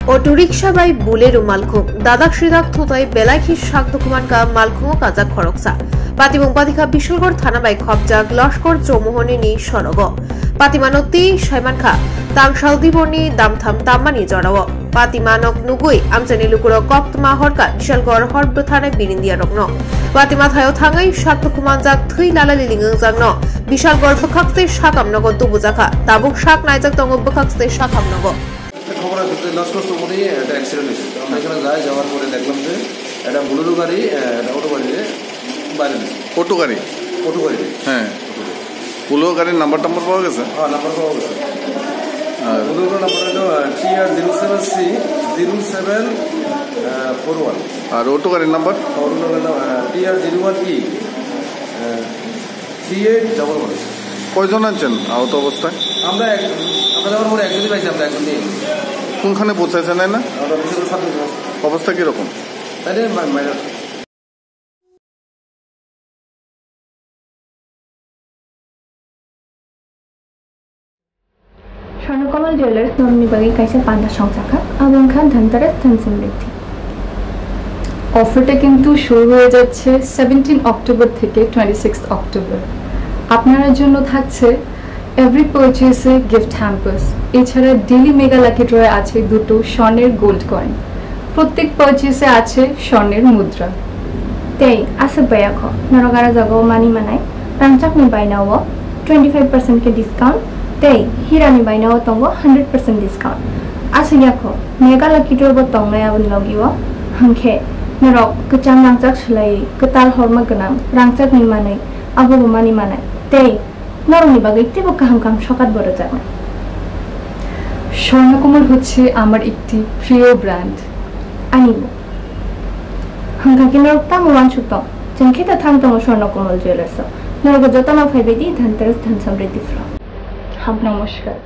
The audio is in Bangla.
Autoriksha by Bulero Malkhung, Dadak Shridak Thuthai, Belaki Shak Dokumanka, Malkhung, Kazak Khoroksa, Patimung Patika Bishalgor Thana by Khobjak, Loshkor Chomohoni Shorogo, Patimanoti, Shaimanka, Tam Shaldiboni, Damtham Tamani Jorawo, Patimanok Nugui, Amsani Lukuro Koptma Horka, Bishalgor Horbuthane Binindia Rogno, Patimat Hayotangai, Shak Dokumanzak, Three Lala Lingazagno, Bishalgor Bukakste Shakam Nogo Dubuzaka, Tabuk Shak Nizak Tongo Bukakste Shakam Nogo. খবর আছে লস্কর চৌমুহনী একটা অ্যাক্সিডেন্ট হয়েছে। আমরা এখানে যাই, যাওয়ার পরে দেখলাম যে একটা বুলেরো গাড়ি অটো গাড়িতে বাইরে দিচ্ছে। অটো গাড়ি হ্যাঁ, বুলেরো গাড়ির নাম্বার পাওয়া গেছে? হ্যাঁ, নাম্বার পাওয়া গেছে। বুলেরো নাম্বার হলো TR07C0741। আর অটো গাড়ির নাম্বার TR01E 3811। কয়জন আছেন আহত অবস্থায়? আমরা যাওয়ার পরে একজনই পাইছি, আমরা একজন নিয়ে কোনখানে পৌঁছাইছেন না? অবস্থা কিরকম? স্বর্ণকমল জুয়েলার্স নবনির্বাহী কাছে ৫ সংখ্যা এবং খান ধনতেরাস ধন সমৃদ্ধি অফারটা কিন্তু শুরু হয়ে যাচ্ছে 17 অক্টোবর থেকে 26 অক্টোবর। আপনার জন্য থাকছে এভরি পারচেসে গিফট হ্যাম্পার্স, এছাড়া ডেইলি মেগা লাকি ড্রয়ে আছে দুটো স্বর্ণের গোল্ড কয়েন, প্রত্যেক পারচেসে আছে স্বর্ণের মুদ্রা। তেই আছে বয়াখ নরগারা জাগাও মানি মানাই রাংচাকনি বাইনাও 25% के डिस्काउंट तेई हिरानी बाइनाओ तंगो 100% डिस्काउंट आसे याखो मेगा लकी ड्र ब तंगनाय आबन लगियो हंखे नरक कचाम रांचाक सलाई कताल हरमा गनां रांचाक नि मानै आबो मानि मानाय तेई নরনি বাগে তেব কাহাম কাম সকাত বড় জানা। স্বর্ণকমল হচ্ছে আমার একটি প্রিয় ব্র্যান্ড। আনিব হাঙ্কাকে নরকতা মোয়ান সুত জংখেতা থামতম স্বর্ণকমল জুয়েলার্স নরক যতনা ফাইবেদি ধনতেরাস ধন সমৃদ্ধি ফ্র। নমস্কার।